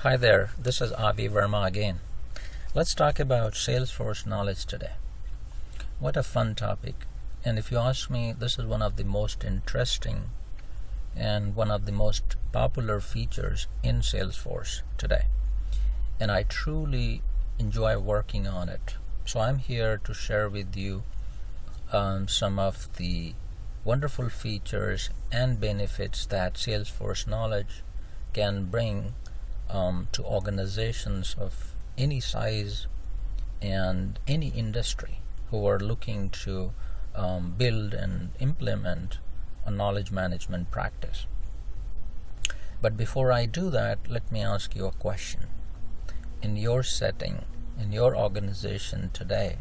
Hi there, this is Avi Verma again. Let's talk about Salesforce Knowledge today. What a fun topic. And if you ask me, this is one of the most interesting and one of the most popular features in Salesforce today. And I truly enjoy working on it. So I'm here to share with you some of the wonderful features and benefits that Salesforce Knowledge can bring to organizations of any size and any industry who are looking to build and implement a knowledge management practice. But before I do that, let me ask you a question. In your setting, in your organization today,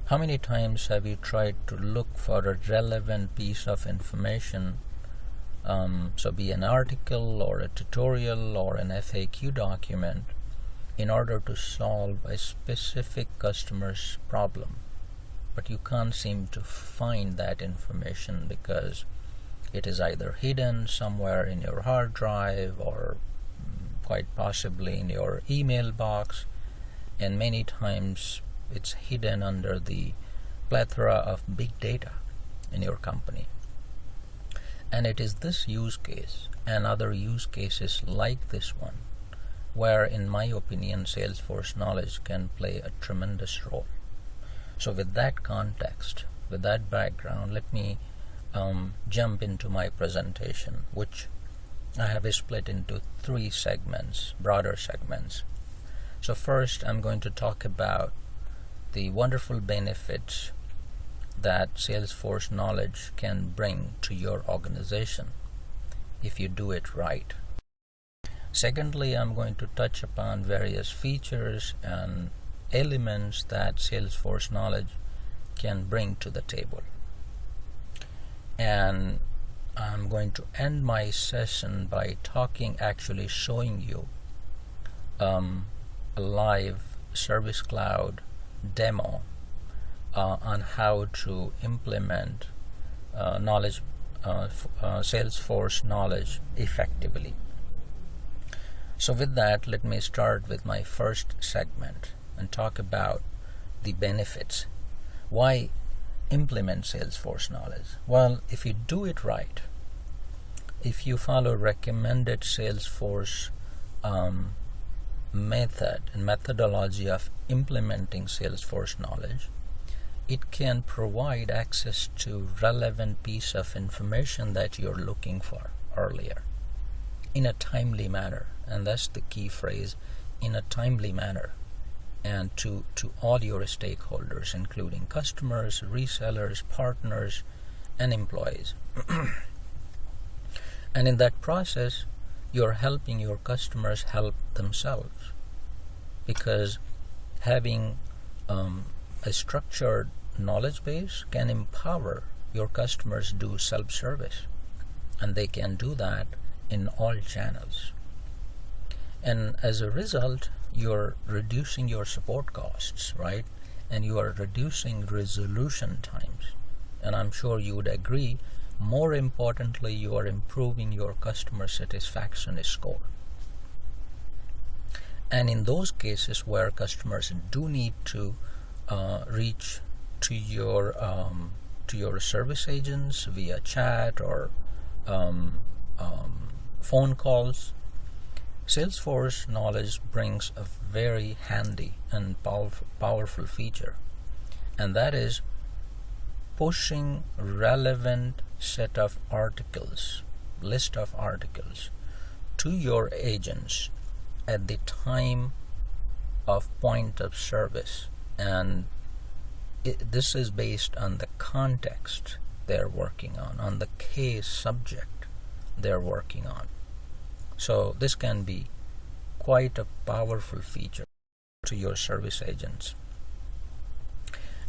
how many times have you tried to look for a relevant piece of information, so be an article or a tutorial or an FAQ document, in order to solve a specific customer's problem, but you can't seem to find that information because it is either hidden somewhere in your hard drive or quite possibly in your email box, and many times it's hidden under the plethora of big data in your company. And it is this use case and other use cases like this one where, in my opinion, Salesforce Knowledge can play a tremendous role. So with that context, with that background, let me jump into my presentation, which I have split into three segments, broader segments. So first, I'm going to talk about the wonderful benefits that Salesforce Knowledge can bring to your organization if you do it right. Secondly, I'm going to touch upon various features and elements that Salesforce Knowledge can bring to the table. And I'm going to end my session by actually showing you a live Service Cloud demo on how to implement Salesforce Knowledge effectively. So with that, let me start with my first segment and talk about the benefits. Why implement Salesforce Knowledge? Well, if you do it right, if you follow recommended Salesforce method and methodology of implementing Salesforce Knowledge, it can provide access to relevant piece of information that you're looking for earlier in a timely manner. And that's the key phrase, in a timely manner, and to all your stakeholders, including customers, resellers, partners, and employees. And in that process, you're helping your customers help themselves, because having a structured knowledge base can empower your customers to do self-service, and they can do that in all channels. And as a result, you're reducing your support costs, right? And you are reducing resolution times. And I'm sure you would agree, more importantly, you are improving your customer satisfaction score. And in those cases where customers do need to reach to your service agents via chat or phone calls, Salesforce Knowledge brings a very handy and powerful feature, and that is pushing relevant set of articles, list of articles, to your agents at the time of point of service. And this is based on the context they're working on the case subject they're working on. So this can be quite a powerful feature to your service agents.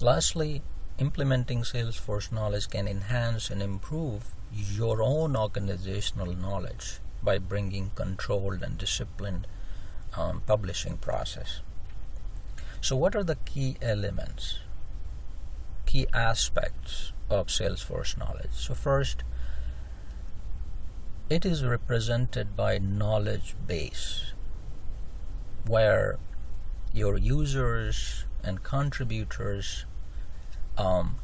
Lastly, implementing Salesforce Knowledge can enhance and improve your own organizational knowledge by bringing controlled and disciplined publishing process. So what are the key elements, key aspects of Salesforce Knowledge? So first, it is represented by knowledge base, where your users and contributors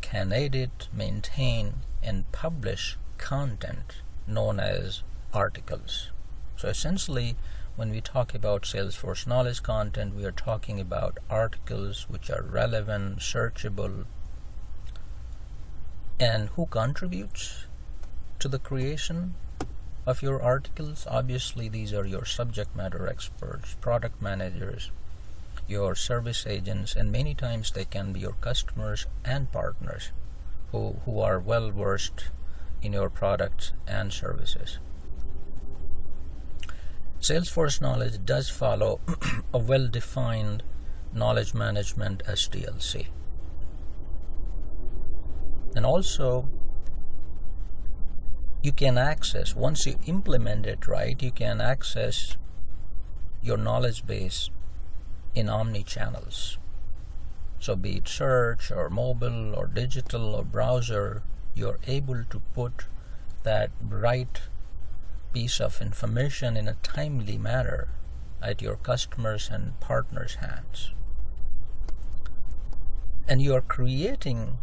can edit, maintain, and publish content known as articles. So essentially, when we talk about Salesforce Knowledge content, we are talking about articles which are relevant, searchable. And who contributes to the creation of your articles? Obviously, these are your subject matter experts, product managers, your service agents, and many times they can be your customers and partners who are well versed in your products and services. Salesforce Knowledge does follow a well-defined knowledge management SDLC. And also, you can access, once you implement it right, you can access your knowledge base in omni-channels. So be it search or mobile or digital or browser, you're able to put that right piece of information in a timely manner at your customers and partners' hands. And you are creating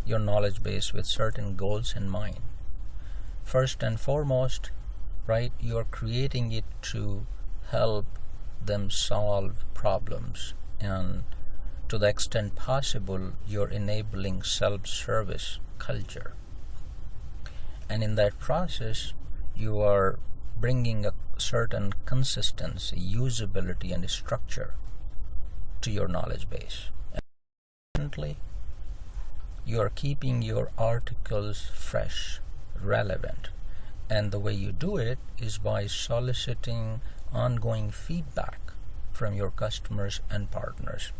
your knowledge base with certain goals in mind. First and foremost, right, you are creating it to help them solve problems, and to the extent possible, you're enabling self-service culture. And in that process, you are bringing a certain consistency, usability, and structure to your knowledge base. And importantly, you are keeping your articles fresh, relevant, and the way you do it is by soliciting ongoing feedback from your customers and partners.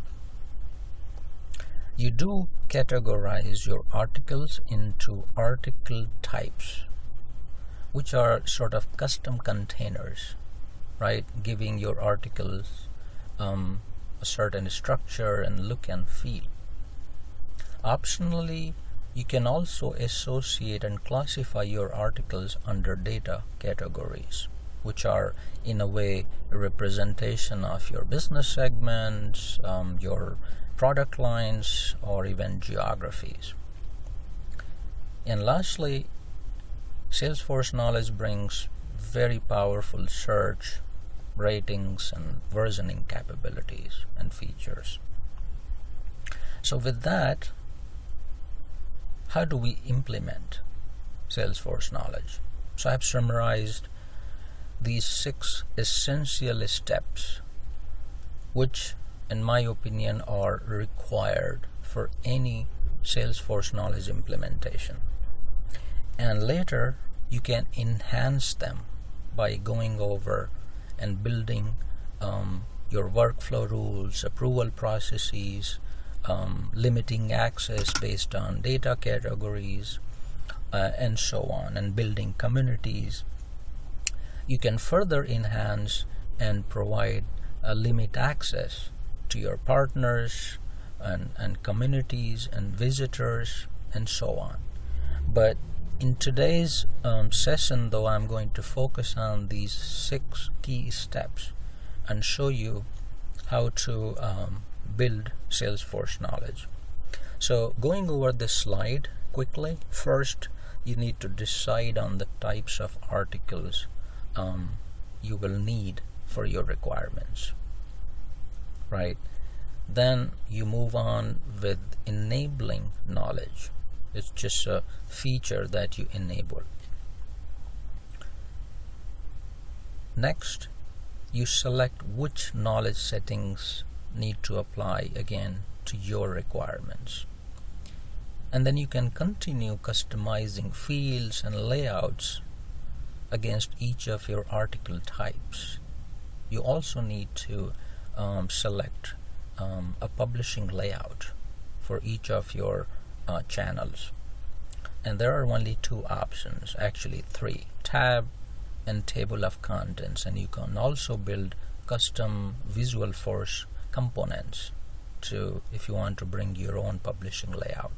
You do categorize your articles into article types, which are sort of custom containers, right? Giving your articles a certain structure and look and feel. Optionally, you can also associate and classify your articles under data categories, which are in a way a representation of your business segments, your product lines, or even geographies. And lastly, Salesforce Knowledge brings very powerful search, ratings, and versioning capabilities and features. So with that, how do we implement Salesforce Knowledge? So I've summarized these 6 essential steps, which in my opinion are required for any Salesforce Knowledge implementation. And later you can enhance them by going over and building your workflow rules, approval processes, limiting access based on data categories, and so on, and building communities. You can further enhance and provide limit access to your partners and communities and visitors and so on. But in today's session, though, I'm going to focus on these 6 key steps and show you how to build Salesforce Knowledge. So going over this slide quickly, first you need to decide on the types of articles you will need for your requirements, right? Then you move on with enabling knowledge. It's just a feature that you enable. Next, you select which knowledge settings need to apply again to your requirements. And then you can continue customizing fields and layouts against each of your article types. You also need to select a publishing layout for each of your channels. And there are only 2 options, actually 3: tab and table of contents. And you can also build custom Visualforce components if you want to bring your own publishing layout.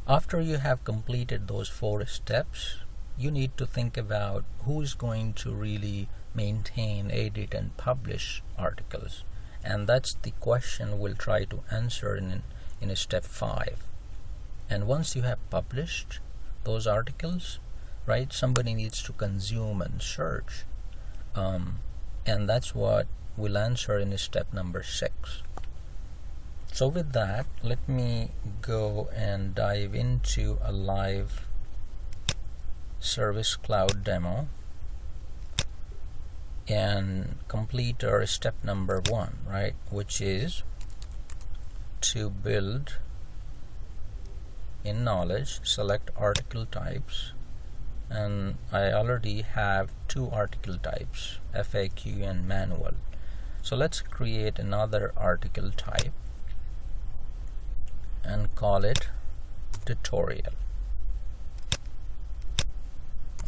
After you have completed those 4 steps, you need to think about who's going to really maintain, edit, and publish articles. And that's the question we'll try to answer in step 5. And once you have published those articles, right, somebody needs to consume and search. And that's what we'll answer in step number 6. So with that, let me go and dive into a live Service Cloud demo and complete our step number 1, right, which is to build in Knowledge, select article types, and I already have 2 article types, FAQ and manual. So let's create another article type and call it tutorial.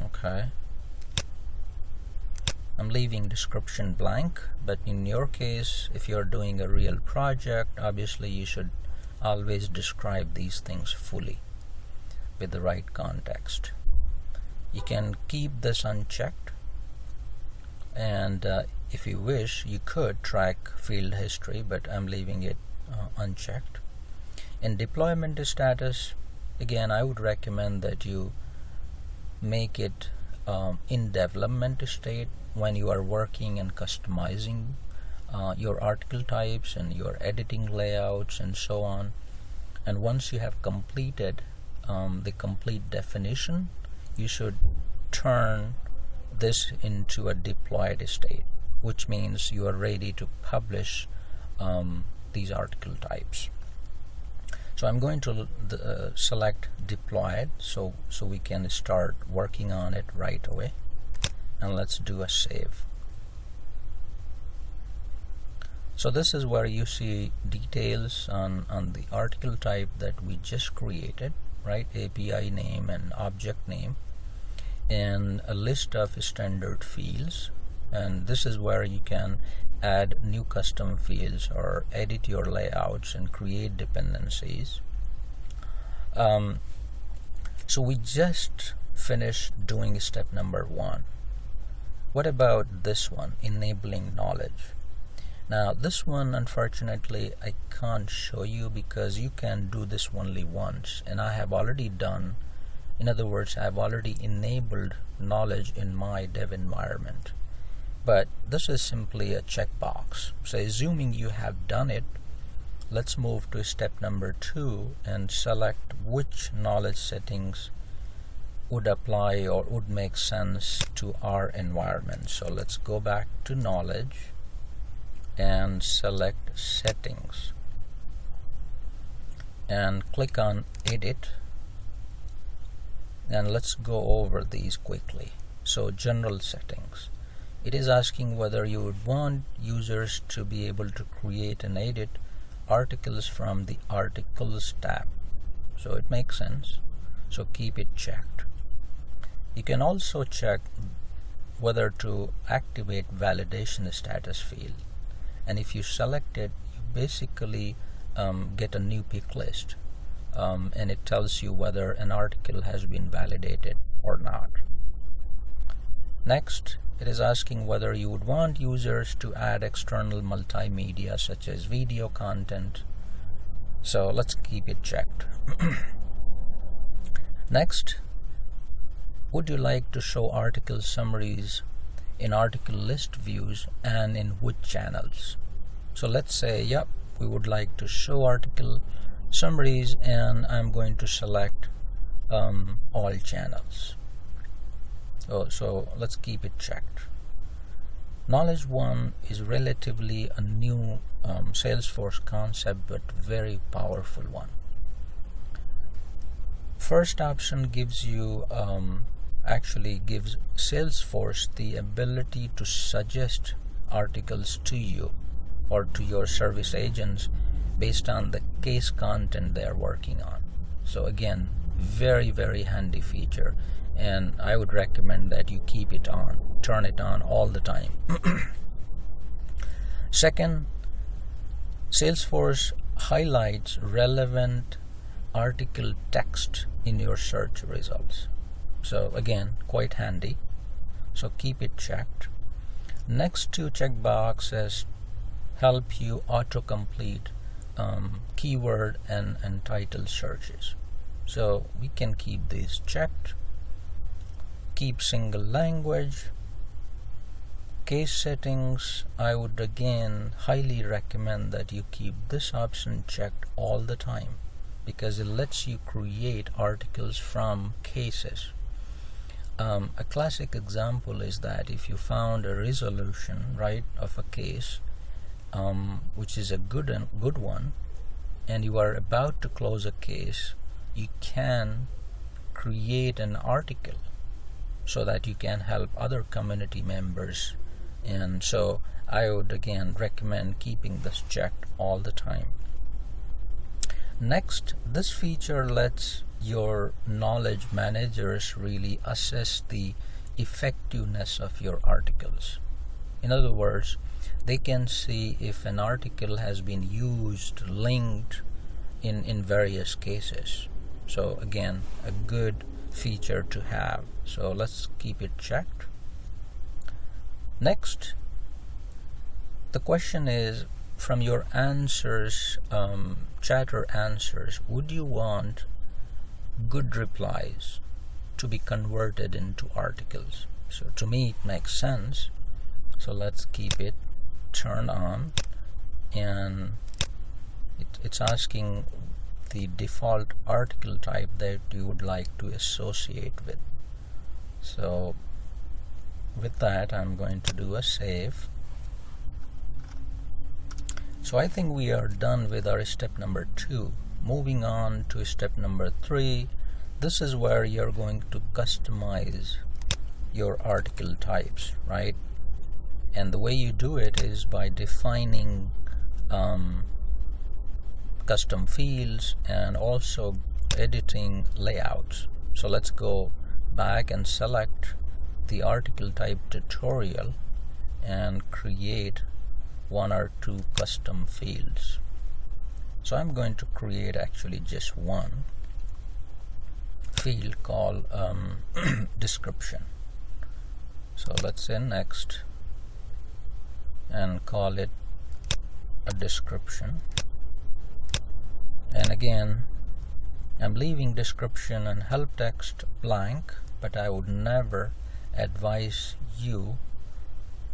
Okay, I'm leaving description blank, but in your case, if you're doing a real project, obviously you should always describe these things fully with the right context. You can keep this unchecked, and if you wish, you could track field history, but I'm leaving it unchecked. In deployment status, again, I would recommend that you make it in development state when you are working and customizing your article types and your editing layouts and so on. And once you have completed the complete definition, you should turn this into a deployed state, which means you are ready to publish these article types. So I'm going to select deployed so we can start working on it right away, and let's do a save. So this is where you see details on the article type that we just created, right? API name and object name, and a list of standard fields. And this is where you can add new custom fields or edit your layouts and create dependencies. So we just finished doing step number 1. What about this one, enabling knowledge? Now this one, unfortunately, I can't show you because you can do this only once, and I have already done, in other words, I've already enabled knowledge in my dev environment. But this is simply a checkbox. So assuming you have done it, let's move to step number 2 and select which knowledge settings would apply or would make sense to our environment. So let's go back to knowledge and select settings and click on edit, and let's go over these quickly. So general settings, it is asking whether you would want users to be able to create and edit articles from the articles tab. So it makes sense, so keep it checked. You can also check whether to activate validation status field, and if you select it, you basically get a new pick list, and it tells you whether an article has been validated or not. Next, it is asking whether you would want users to add external multimedia such as video content. So let's keep it checked. Next, would you like to show article summaries in article list views and in which channels? So let's say, yep, we would like to show article summaries, and I'm going to select all channels. So let's keep it checked. Knowledge 1 is relatively a new Salesforce concept, but very powerful one. First option gives you actually gives Salesforce the ability to suggest articles to you or to your service agents based on the case content they are working on. So again, very, very handy feature, and I would recommend that you keep it on, turn it on all the time. Second, Salesforce highlights relevant article text in your search results. So again, quite handy. So keep it checked. Next two checkboxes help you autocomplete keyword and title searches. So we can keep these checked. Keep single language. Case settings, I would again highly recommend that you keep this option checked all the time, because it lets you create articles from cases. A classic example is that if you found a resolution, right, of a case, which is a good one, and you are about to close a case, you can create an article so that you can help other community members. And so I would again recommend keeping this checked all the time. Next, this feature lets your knowledge managers really assess the effectiveness of your articles. In other words, they can see if an article has been used, linked in various cases. So again, a good feature to have. So let's keep it checked. Next, the question is, from your answers, chatter answers, would you want good replies to be converted into articles? So to me it makes sense. So let's keep it turned on, and it's asking the default article type that you would like to associate with. So with that, I'm going to do a save. So I think we are done with our step number 2. Moving on to step number 3. This is where you're going to customize your article types, right? And the way you do it is by defining custom fields and also editing layouts. So let's go back and select the article type tutorial and create one or two custom fields. So I'm going to create actually just one field called description. So let's say next and call it a description. And again, I'm leaving description and help text blank, but I would never advise you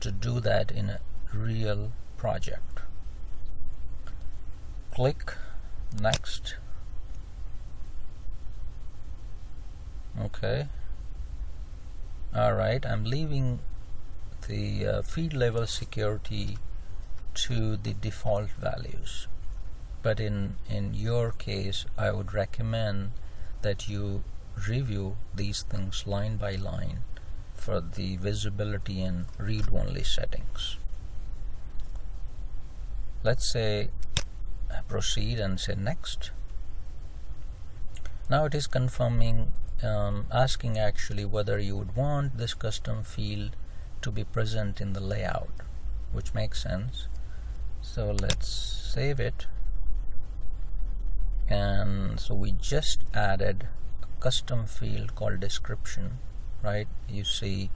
to do that in a real project. Click next. Okay. Alright, I'm leaving the field level security to the default values. But in your case, I would recommend that you review these things line by line for the visibility and read-only settings. Let's say proceed and say next. Now it is confirming, asking actually whether you would want this custom field to be present in the layout, which makes sense. So let's save it. And so we just added a custom field called description, right? You see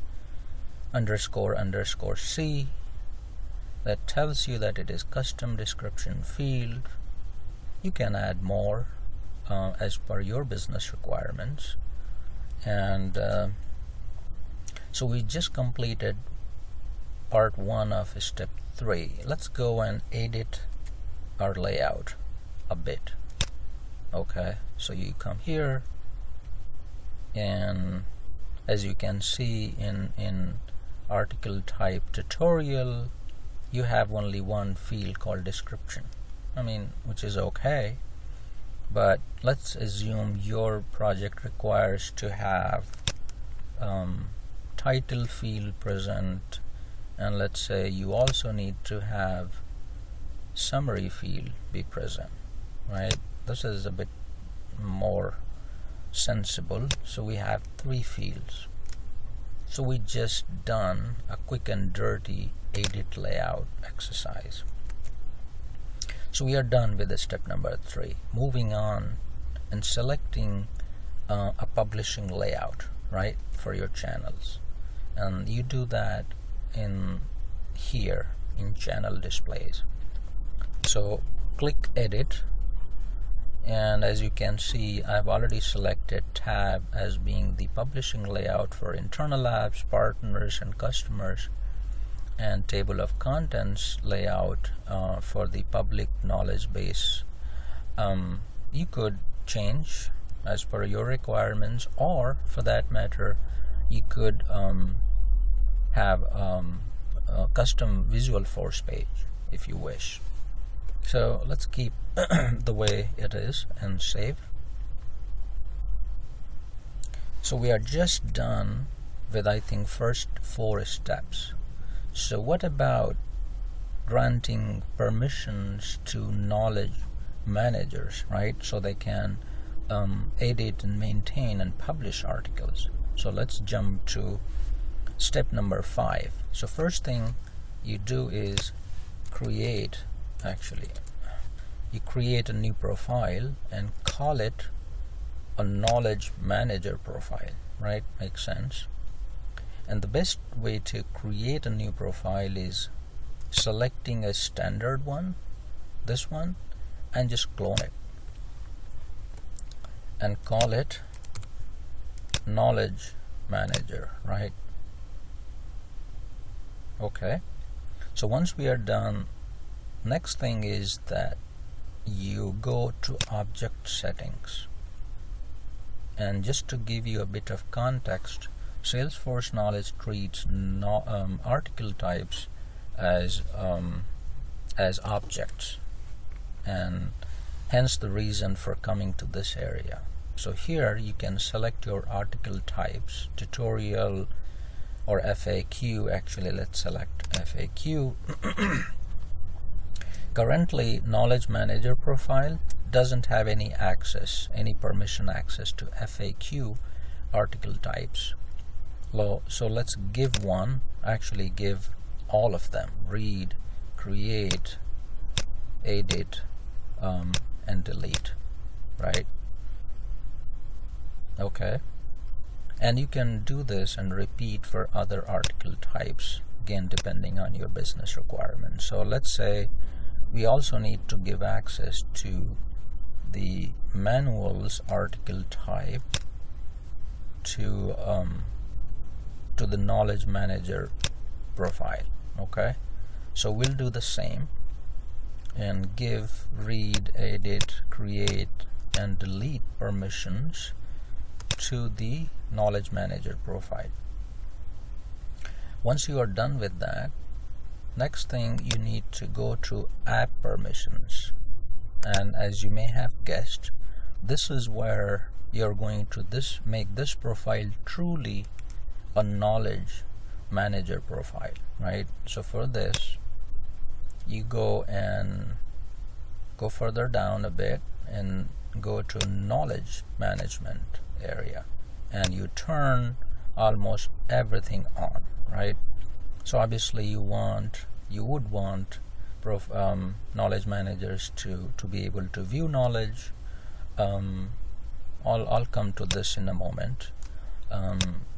__C that tells you that it is custom description field. You can add more as per your business requirements. And so we just completed part 1 of step 3. Let's go and edit our layout a bit. Okay, so you come here, and as you can see in article type tutorial, you have only one field called description. I mean, which is okay, but let's assume your project requires to have title field present, and let's say you also need to have summary field be present, right? This is a bit more sensible. So we have 3 fields. So we just done a quick and dirty edit layout exercise. So we are done with the step number 3. Moving on and selecting a publishing layout. right, for your channels. And you do that in here in channel displays. So click edit, and as you can see, I've already selected tab as being the publishing layout for internal apps, partners and customers, and table of contents layout for the public knowledge base. You could change as per your requirements, or for that matter you could have a custom Visualforce page if you wish. So let's keep the way it is and save. So we are just done with, I think, first 4 steps. So what about granting permissions to knowledge managers, right? So they can edit and maintain and publish articles. So let's jump to step number 5. So first thing you do is you create a new profile and call it a knowledge manager profile, right? Makes sense. And the best way to create a new profile is selecting a standard one, this one, and just clone it and call it knowledge manager, right? Okay, so once we are done, next thing is that you go to object settings. And just to give you a bit of context, Salesforce Knowledge treats article types as objects, and hence the reason for coming to this area. So here you can select your article types, tutorial or FAQ. Actually, let's select FAQ. Currently, Knowledge Manager profile doesn't have any permission access to FAQ article types. So let's give one, actually give all of them: read, create, edit, and delete, right? Okay, and you can do this and repeat for other article types, again depending on your business requirements. So let's say we also need to give access to the manuals article type to the knowledge manager profile. Okay, so we'll do the same and give read, edit, create, and delete permissions to the knowledge manager profile. Once you are done with that, next thing you need to go to app permissions, and as you may have guessed, this is where you're going to make this profile truly a knowledge manager profile, right? So for this, you go further down a bit and go to knowledge management area, and you turn almost everything on, right? So obviously you would want knowledge managers to be able to view knowledge. I'll come to this in a moment.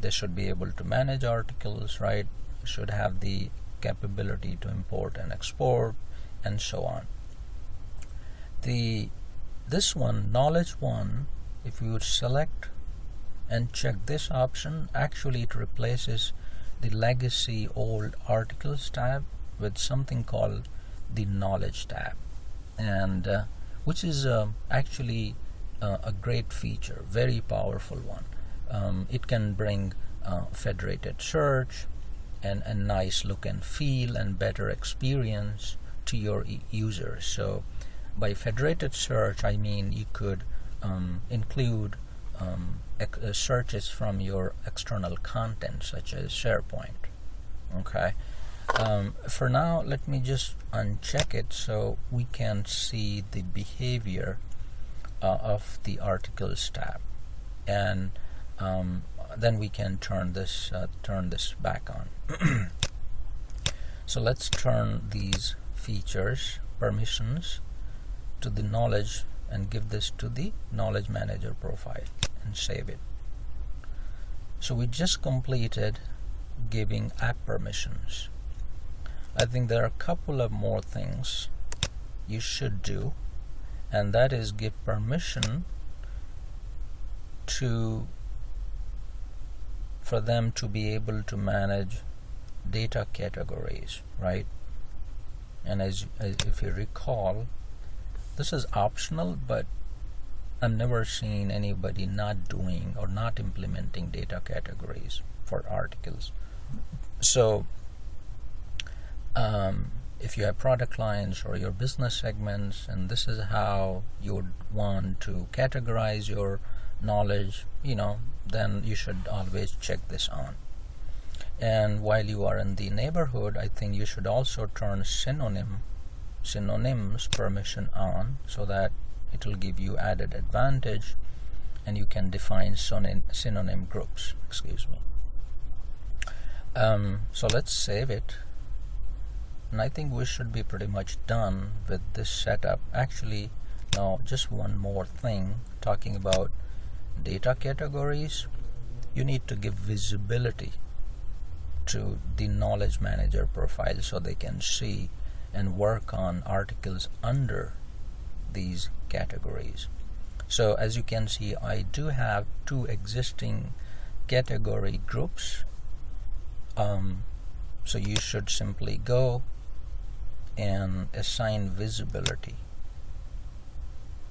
They should be able to manage articles, right? Should have the capability to import and export, and so on. This one, knowledge one, if you would select and check this option, actually it replaces the legacy old articles tab with something called the knowledge tab, and which is actually a great feature, very powerful one. It can bring federated search and a nice look and feel and better experience to your users. So by federated search, I mean you could include searches from your external content such as SharePoint. Okay, for now let me just uncheck it so we can see the behavior of the articles tab, and then we can turn this back on. So let's turn these features, permissions, to the knowledge and give this to the knowledge manager profile and save it. So we just completed giving app permissions. I think there are a couple of more things you should do, and that is give permission for them to be able to manage data categories, right? And as if you recall, this is optional, but I've never seen anybody not doing or not implementing data categories for articles. So if you have product lines or your business segments, and this is how you would want to categorize your knowledge, then you should always check this on. And while you are in the neighborhood, I think you should also turn synonyms permission on, so that it will give you added advantage, and you can define synonym groups. So let's save it. And I think we should be pretty much done with this setup. Actually, now just one more thing, talking about data categories. You need to give visibility to the knowledge manager profile so they can see and work on articles under these categories. So as you can see, I do have 2 existing category groups. So you should simply go and assign visibility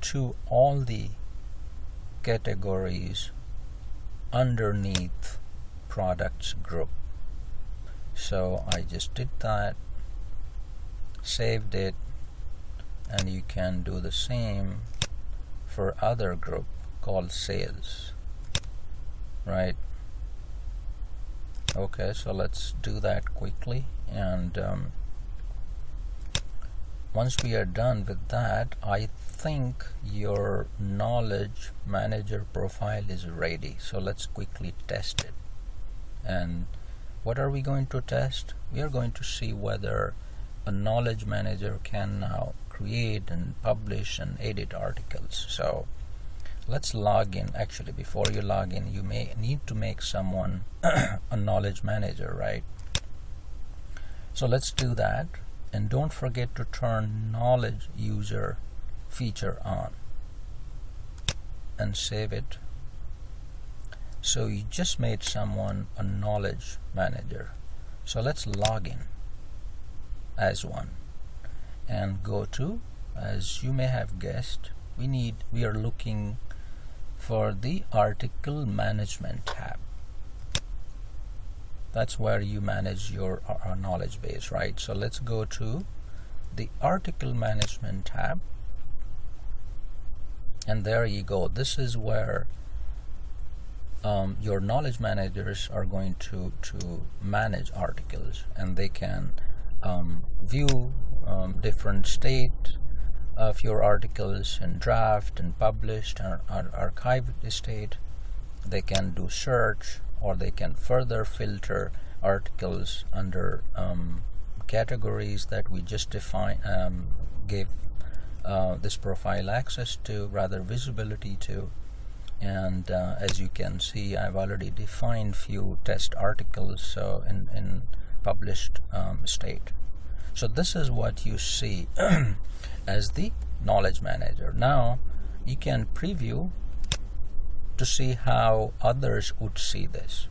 to all the categories underneath products group. So I just did that, saved it, and you can do the same for other group called sales, right? Okay, so let's do that quickly, and once we are done with that, I think your knowledge manager profile is ready. So let's quickly test it. And what are we going to test? We are going to see whether a knowledge manager can now create and publish and edit articles. So let's log in. Actually, before you log in, you may need to make someone a knowledge manager, right? So let's do that. And don't forget to turn knowledge user feature on and save it. So you just made someone a knowledge manager. So let's log in as one and go to, as you may have guessed, we are looking for the article management tab. That's where you manage your knowledge base, right? So let's go to the article management tab, and there you go. This is where your knowledge managers are going to manage articles, and they can view different state of your articles in draft and published and archived state. They can do search, or they can further filter articles under categories that we just gave this profile access to, rather visibility to. And as you can see, I've already defined few test articles so in published state. So this is what you see as the knowledge manager. Now you can preview to see how others would see this.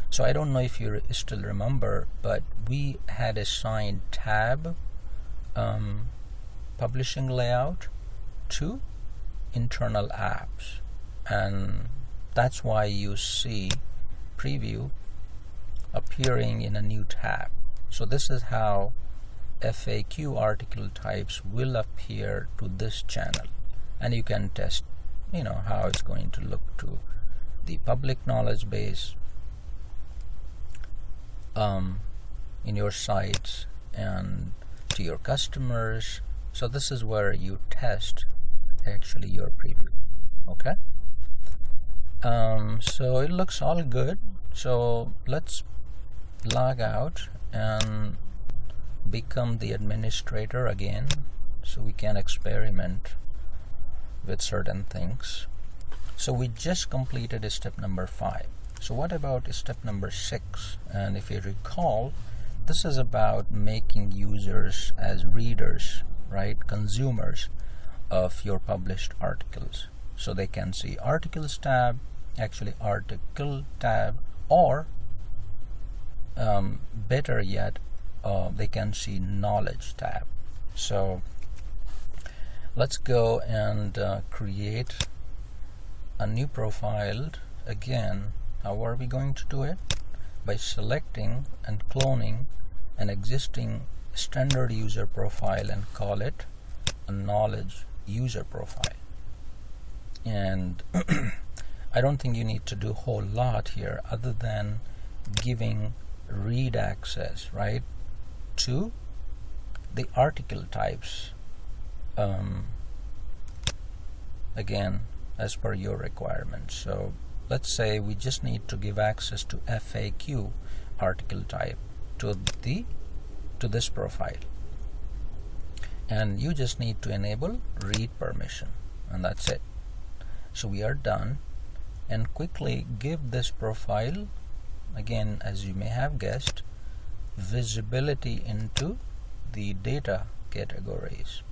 So I don't know if you still remember, but we had assigned tab publishing layout to internal apps, and that's why you see preview appearing in a new tab. So this is how FAQ article types will appear to this channel, and you can test how it's going to look to the public knowledge base in your sites and to your customers. So this is where you test actually your preview. Okay, so it looks all good. So let's log out and become the administrator again, so we can experiment with certain things. So we just completed step number 5. So what about step number 6? And if you recall, this is about making users as readers, right, consumers of your published articles. So they can see articles tab, actually article tab, or better yet, they can see knowledge tab. So let's go and create a new profile. Again, how are we going to do it? By selecting and cloning an existing standard user profile and call it a knowledge user profile. And I don't think you need to do a whole lot here other than giving read access, right, to the article types, again, as per your requirements. So let's say we just need to give access to FAQ article type to this profile, and you just need to enable read permission, and that's it. So we are done. And quickly give this profile, again, as you may have guessed, visibility into the data categories.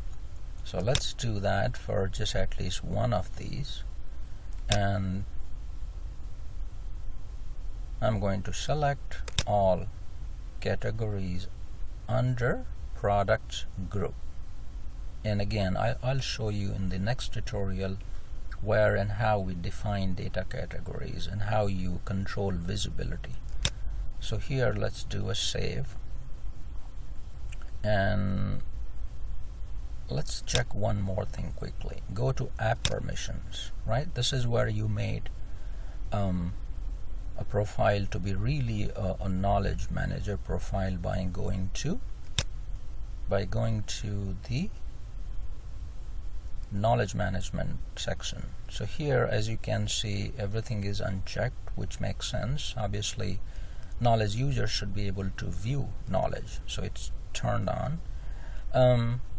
So let's do that for just at least one of these, and I'm going to select all categories under products group. And again, I'll show you in the next tutorial where and how we define data categories and how you control visibility. So here, let's do a save, and let's check one more thing quickly. Go to app permissions, right? This is where you made a profile to be really a knowledge manager profile by going to the knowledge management section. So here, as you can see, everything is unchecked, which makes sense. Obviously, knowledge users should be able to view knowledge, so it's turned on.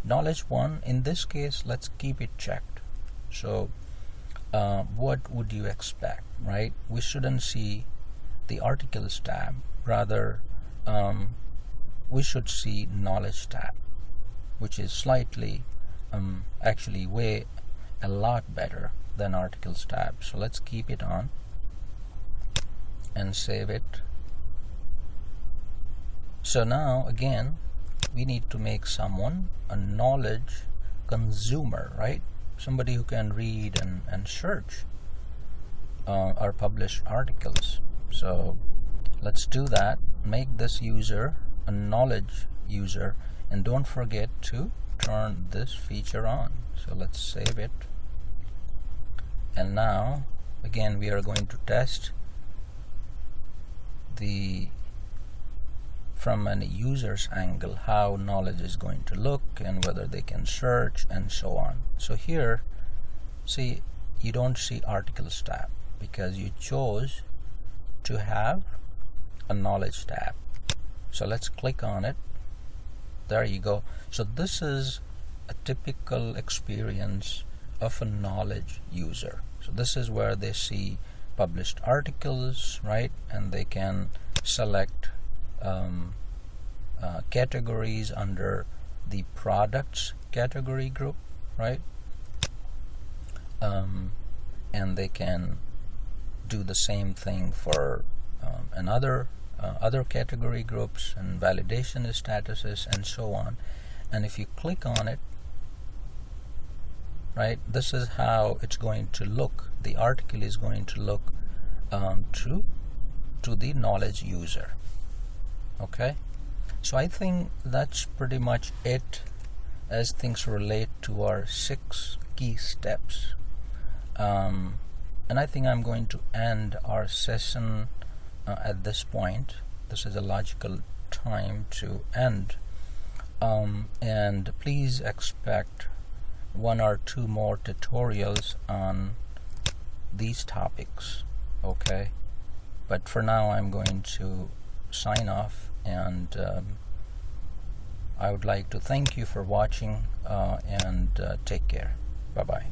Knowledge 1, in this case, let's keep it checked. So what would you expect, right? We shouldn't see the articles tab, rather we should see knowledge tab, which is slightly actually way a lot better than articles tab. So let's keep it on and save it. So now again, we need to make someone a knowledge consumer, right? Somebody who can read and search our published articles. So let's do that. Make this user a knowledge user, and don't forget to turn this feature on. So let's save it, and now again we are going to test from an user's angle how knowledge is going to look and whether they can search and so on. So here, see, you don't see articles tab because you chose to have a knowledge tab. So let's click on it. There you go. So this is a typical experience of a knowledge user. So this is where they see published articles, right? And they can select categories under the products category group, right? And they can do the same thing for other category groups and validation statuses and so on. And if you click on it, right, this is how it's going to look. The article is going to look to the knowledge user. Okay, so I think that's pretty much it as things relate to our 6 key steps. And I think I'm going to end our session at this point. This is a logical time to end. And please expect 1 or 2 more tutorials on these topics. Okay, but for now I'm going to sign off, and I would like to thank you for watching, and take care. Bye bye.